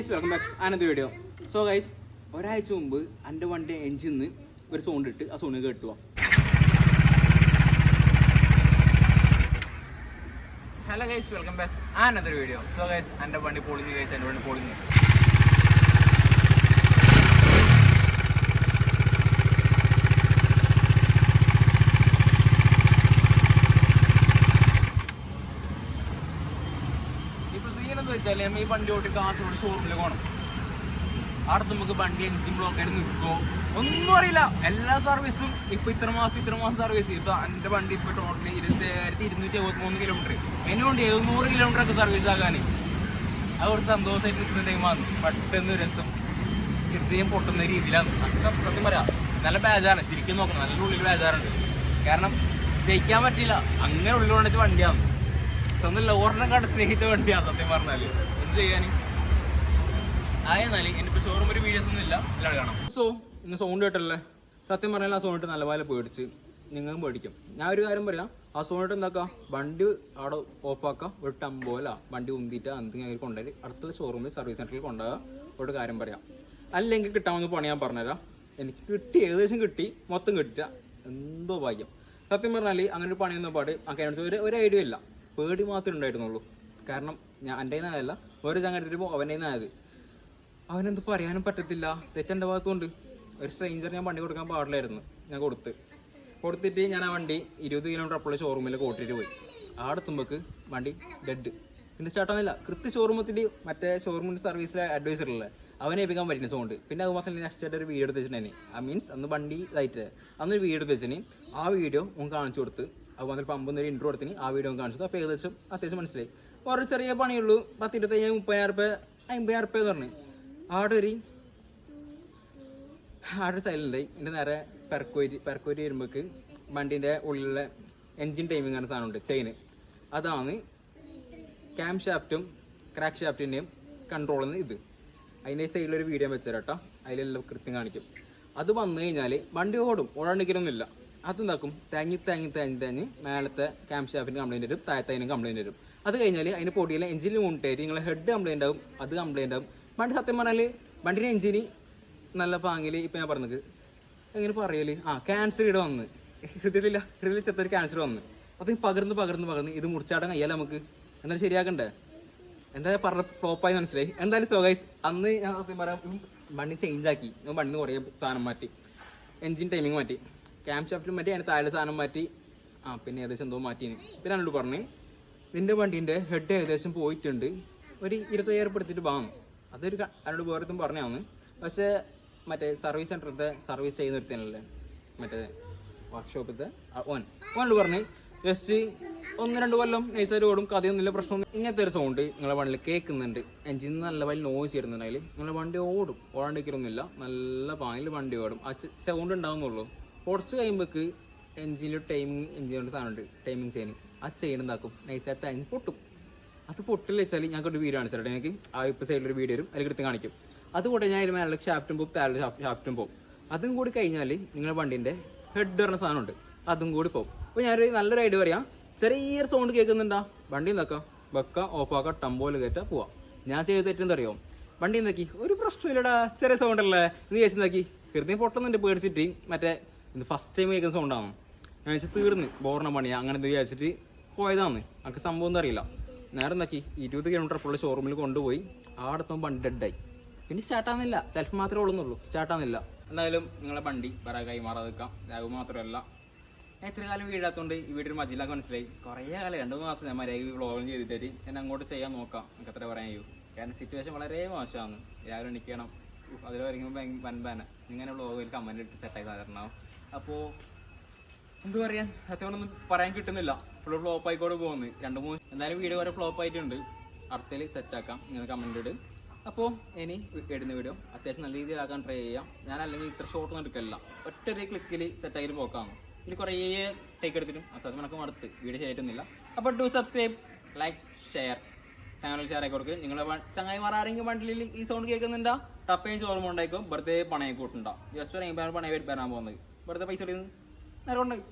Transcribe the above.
Guys welcome back Ananda video. So guys, ഒരാഴ്ച മുമ്പ് എൻ്റെ വണ്ടി എഞ്ചിന്ന് ഒരു സൗണ്ട് ഇട്ട് ആ സൗണ്ട് കേട്ടുക. Hello guys, welcome back Ananda video. So guys, എൻ്റെ വണ്ടി പൊളിഞ്ഞു ഗൈസ്, എൻ്റെ വണ്ടി പൊളിഞ്ഞു. വെച്ചാൽ ഈ വണ്ടി ഓട്ടി കാസർഗോഡ് ഷോറൂമിൽ പോകണം. അവിടെ നമുക്ക് വണ്ടി എഞ്ചിൻ ബ്ലോക്ക് ആയിട്ട് നിൽക്കുമോ ഒന്നും അറിയില്ല. എല്ലാ സർവീസും ഇപ്പൊ ഇത്ര മാസം സർവീസ്. ഇപ്പൊ എന്റെ വണ്ടി ഇപ്പൊ ടോട്ടലി 2273 കിലോമീറ്റർ, അതിനുകൊണ്ട് 700 കിലോമീറ്റർ ഒക്കെ സർവീസ് ആകാൻ അത് ഒരു സന്തോഷമായിട്ട് നിൽക്കുന്ന ടൈമാണ്. പെട്ടെന്ന് രസം ഹൃദയം പൊട്ടുന്ന രീതിയിലാണ്. സത്യം പറയാം, നല്ല ബേജാറാണ്. ശരിക്കും നോക്കണം, നല്ല ഉള്ളിൽ ബേജാറുണ്ട്. കാരണം ജയിക്കാൻ പറ്റില്ല, അങ്ങനെ ഉള്ളിൽ കൊണ്ടിട്ട് വണ്ടിയാണ്. സ്വന്തം ലോറിനെ കണ്ട് സ്നേഹിച്ച വണ്ടിയാണ് സത്യം പറഞ്ഞാൽ. എന്ത് ചെയ്യാൻ ആയെന്നാല് എനിക്കിപ്പോൾ ഷോറൂം ഒരു വീഡിയോസ് ഒന്നും ഇല്ല, എല്ലാവരും കാണാം. സോ ഇന്ന് സൗണ്ട് കേട്ടല്ലേ, സത്യം പറഞ്ഞാൽ ആ സൗണ്ട് നല്ല പോലെ പേടിച്ച് നിങ്ങളും പേടിക്കും. ഞാൻ ഒരു കാര്യം പറയാം, ആ സൗണ്ട് എന്താക്കാം, വണ്ടി അവിടെ ഓഫാക്കാം, ഒരു ടംബോല വണ്ടി ഉന്തിയിട്ട് എന്തെങ്കിലും കൊണ്ടുപോയി അടുത്ത ഷോറൂമിൽ സർവീസ് സെൻറ്ററിൽ കൊണ്ടുപോകാം. ഒരു കാര്യം പറയാം, അല്ലെങ്കിൽ കിട്ടാമെന്ന് പണി ഞാൻ പറഞ്ഞുതരാം. എനിക്ക് കിട്ടി, ഏകദേശം കിട്ടി, മൊത്തം കിട്ടില്ല. എന്തോ ഭാഗ്യം. സത്യം പറഞ്ഞാൽ അങ്ങനെ ഒരു പണിയൊന്നും പാട് അങ്ങനെ ഒരു ഐഡിയ ഇല്ല. പേടി മാത്രമേ ഉണ്ടായിരുന്നുള്ളൂ. കാരണം ഞാൻ എൻ്റെ നിന്നല്ല, ഓരോ ചങ്ങാതി വരുമ്പോൾ അവൻ്റെ നിന്നായത്. അവനെന്ത് പറയാനും പറ്റത്തില്ല, തെറ്റെൻ്റെ ഭാഗത്തുകൊണ്ട്. ഒരു സ്ട്രേഞ്ചർ ഞാൻ വണ്ടി കൊടുക്കാൻ പാടില്ലായിരുന്നു. ഞാൻ കൊടുത്തിട്ട് ഞാൻ ആ വണ്ടി 20 കിലോമീറ്റർ അപ്പുള്ള ഷോറൂമിൽ ഓട്ടിട്ട് പോയി. അവിടെ എത്തുമ്പോൾക്ക് വണ്ടി ഡെഡ്. പിന്നെ സ്റ്റാർട്ടാകുന്നില്ല. ഷോറൂമത്തിൽ മറ്റേ ഷോറൂമിൻ്റെ സർവീസിലെ അഡ്വൈസറില്ലേ, അവനെ ഏൽപ്പിക്കാൻ പറ്റുന്ന സൗണ്ട്. പിന്നെ അത് മാത്രമല്ല നെക്സ്റ്റ് ആയിട്ട് ഒരു വീഡിയോ എടുത്ത് വെച്ചിട്ടുണ്ടെങ്കിൽ, മീൻസ് അന്ന് വണ്ടി ഇതായിട്ട് അന്നൊരു വീഡിയോ എടുത്ത് വെച്ചിന്. ആ വീഡിയോ കാണിച്ചു കൊടുത്ത് അതുപോലെ പമ്പൊന്നൊരു ഇൻട്രോ എടുത്തിന്. ആ വീഡിയോ കാണിച്ചത്. അപ്പോൾ ഏകദേശം അത്യാവശ്യം മനസ്സിലായി. ഒരു ചെറിയ പണിയുള്ളൂ, 10-25 30,000 50,000 എന്ന് പറഞ്ഞു. അവിടെ ഒരു സൈലൻ്റായി. എൻ്റെ നേരെ പെർക്കോരി വരുമ്പോൾക്ക് വണ്ടീൻ്റെ ഉള്ളിലെ എൻജിൻ ടൈമിങ് ആണ് സാധനമുണ്ട്, ചെയിന്. അതാണ് ക്യാം ഷാഫ്റ്റും ക്രാക്ക് ഷാഫ്റ്റിൻ്റെയും കൺട്രോളിൽ ഇത്. അതിൻ്റെ സൈഡിലൊരു വീഡിയോ വെച്ചാൽ അതിലെല്ലാം കൃത്യം കാണിക്കും. അത് വന്നു കഴിഞ്ഞാൽ വണ്ടി ഓടാണ്ടിരിക്കലൊന്നുമില്ല. അതെന്താക്കും, തേങ്ങി മേലത്തെ ക്യാം ഷാഫ്റ്റിന് കംപ്ലൈൻറ്റ് വരും, താഴത്തതിനും കംപ്ലൈൻറ്റ് വരും. അത് കഴിഞ്ഞാൽ അതിൻ്റെ പൊടിയിലെ എഞ്ചിനിൽ മുണ്ടായിട്ട് നിങ്ങളെ ഹെഡ് കംപ്ലൈൻ്റ് ആവും, അത് കംപ്ലൈൻ്റ് ആവും. വണ്ടി സത്യം പറഞ്ഞാൽ വണ്ടിയുടെ എഞ്ചിന് നല്ല പാങ്ങിൽ ഇപ്പം ഞാൻ പറഞ്ഞത് എങ്ങനെ പറയല്, ക്യാൻസർ ഇവിടെ വന്ന് ഹൃദയത്തിൽ ചെത്തൊരു ക്യാൻസർ വന്ന് അത് പകർന്ന് ഇത് മുറിച്ചാടാൻ കഴിയാലോ നമുക്ക്. എന്തായാലും ശരിയാക്കണ്ടേ? എന്തായാലും പറഞ്ഞ ഫ്ലോപ്പായി മനസ്സിലായി. എന്തായാലും സോ ഗൈസ്, അന്ന് ഞാൻ സത്യം പറയാം വണ്ടി ചേഞ്ചാക്കി. ഞാൻ വണ്ടി കുറേ സാധനം മാറ്റി, എൻജിൻ ടൈമിങ് മാറ്റി, ക്യാം ഷാഫ്റ്റും മാറ്റി, അതിന് താഴെ സാധനം മാറ്റി. പിന്നെ ഏകദേശം എന്തോ മാറ്റീന്. പിന്നെ എന്നോട് പറഞ്ഞ് നിൻ്റെ വണ്ടീൻ്റെ ഹെഡ് ഏകദേശം പോയിട്ടുണ്ട്, ഒരു 25,000 എടുത്തിട്ട് വാങ്ങും. അതൊരു എന്നോട് വേറെത്തും പറഞ്ഞാന്ന്. പക്ഷേ മറ്റേ സർവീസ് സെൻറ്ററിലത്തെ സർവീസ് ചെയ്യുന്ന ഒരുത്തനല്ലേ, മറ്റേ വർക്ക്ഷോപ്പിലത്തെ ഓനോട് പറഞ്ഞ് ജസ്റ്റ് 1-2 കൊല്ലം നൈസായിട്ട് ഓടും, കഥയൊന്നുമില്ല, പ്രശ്നമൊന്നും. ഇങ്ങനത്തെ ഒരു സൗണ്ട് നിങ്ങളെ വണ്ടിയിൽ കേൾക്കുന്നുണ്ട്. എഞ്ചിൻ നല്ല വലിയ നോയ്സ് വരുന്നുണ്ട്. അതിൽ നിങ്ങളെ വണ്ടി ഓടാണ്ടിരിക്കലൊന്നുമില്ല, നല്ല പാങ്ങിൽ വണ്ടി ഓടും. ആ സൗണ്ട് ഉണ്ടാകുന്നുള്ളൂ. കുറച്ച് കഴിയുമ്പോൾക്ക് എഞ്ചിനിൽ എഞ്ചിനോട് സാധനമുണ്ട്, ടൈമിങ് ചെയിൻ. ആ ചെയിൻ എന്താക്കും, നൈസായിട്ട് അതിന് പൊട്ടും. അത് പൊട്ടില്ല വെച്ചാൽ ഞങ്ങൾക്ക് ഒരു വീഡിയോ കാണിച്ചിട്ട് എനിക്ക് ഇപ്പോൾ സൈഡിലൊരു വീഡിയോ വരും, അതിൽ കൃത്യം കാണിക്കും. അതുകൂടെ ഞാൻ അതിൽ മേലെ ഷാഫ്റ്റും പോകും, താഴെ ഷാഫ്റ്റും പോകും. അതും കൂടി കഴിഞ്ഞാൽ നിങ്ങളുടെ വണ്ടീൻ്റെ ഹെഡ് പറഞ്ഞ സാധനമുണ്ട്, അതും കൂടി പോകും. അപ്പോൾ ഞാനൊരു നല്ലൊരു ഐഡിയ പറയാം. ചെറിയൊരു സൗണ്ട് കേൾക്കുന്നുണ്ടാ, വണ്ടി എന്താക്കാം, വെക്കാം, ഓഫാക്കാം, ടംബോയിൽ കയറ്റാം, പോവാം. ഞാൻ ചെയ്ത് തെറ്റെന്തറിയോ, വണ്ടി എന്താക്കി ഒരു പ്രശ്നമില്ലടാ, ചെറിയ സൗണ്ടല്ലേ എന്ന് ചോദിച്ചെന്താക്കി ഹൃദയം പൊട്ടുന്നുണ്ട് പേടിച്ചിട്ട്. മറ്റേ ഫസ്റ്റ് ടൈം കേൾക്കുന്ന സൗണ്ടാണ്. ഞാൻ വെച്ചാൽ തീർന്ന് ബോറിന പണിയാ അങ്ങനെ എന്ത് വിചാരിച്ചിട്ട് പോയതാണ്. നമുക്ക് സംഭവം എന്താ അറിയില്ല. നേരെ എന്താക്കി 20 കിലോമീറ്റർ ഫുള്ള് ഷോറൂമിൽ കൊണ്ടുപോയി. അവിടെ എത്തുമ്പോൾ വണ്ടി ഡെഡായി. പിന്നെ സ്റ്റാർട്ടാകുന്നില്ല, സെൽഫ് മാത്രമേ ഉള്ളുന്നുള്ളൂ, സ്റ്റാർട്ടാകുന്നില്ല. എന്തായാലും നിങ്ങളെ വണ്ടി വേറെ കൈമാറാതെ വെക്കാം. അത് മാത്രമല്ല, ഞാൻ ഇത്ര കാലം വീഴാത്തതുകൊണ്ട് ഈ വീട്ടിൽ മജിലാക്ക് മനസ്സിലായി. കുറേ കാലം 2-3 മാസം ഞാൻ മര്യാദ വ്ളോഗും ചെയ്തിട്ട് എന്നെ അങ്ങോട്ട് ചെയ്യാൻ നോക്കാം. എനിക്ക് അത്ര പറയാൻ കഴിയൂ. കാരണം സിറ്റുവേഷൻ വളരെ മോശമാണ്. രാവിലെ എണിക്കണം, അതിൽ വരയ്ക്കുമ്പോൾ വൻപാന ഇങ്ങനെ വ്ളോഗിൽ കമൻറ്റ് ഇട്ട് സെറ്റായി സാധാരണാവും. അപ്പോൾ എന്ത് പറയാൻ, സത്യമൊന്നും പറയാൻ കിട്ടുന്നില്ല. ഫുൾ ഫ്ലോപ്പ് ആയിക്കോടെ പോകുന്നു. 2-3 എന്തായാലും വീഡിയോ വരെ ഫ്ലോപ്പ് ആയിട്ടുണ്ട്. അടുത്തതിൽ സെറ്റാക്കാം, ഇങ്ങനെ കമൻറ്റ് ഇട്. അപ്പോൾ ഇനി ഇടുന്ന വീഡിയോ അത്യാവശ്യം നല്ല രീതിയിലാക്കാൻ ട്രൈ ചെയ്യാം. ഞാൻ അല്ലെങ്കിൽ ഇത്ര ഷോർട്ടൊന്നും എടുക്കില്ല, ഒറ്റൊരു ക്ലിക്കിൽ സെറ്റായിട്ട് പോക്കാണ്. ഇതിൽ കുറേ ടേക്ക് എടുത്തിട്ടും അത്യാവശ്യം കണക്ക് മടുത്ത് വീഡിയോ ചെയ്യായിട്ടൊന്നുമില്ല. അപ്പോൾ do subscribe, like, share, channel share ആക്കി കൊടുക്കുക. നിങ്ങളെ ചങ്ങായിമാർ ആരെങ്കിലും വണ്ടിയിൽ ഈ സൗണ്ട് കേൾക്കുന്നുണ്ടാ, ടപ്പയും ചോറും ഉണ്ടായിക്കോ, വെറുതെ പണയം കൂട്ടുണ്ടാവും. ജസ്റ്റ് ഒരു 50 പണയം വരാൻ പോകുന്നത്, വെറുതെ പൈസ ഇടുന്നത് നേരം ഉണ്ടായി.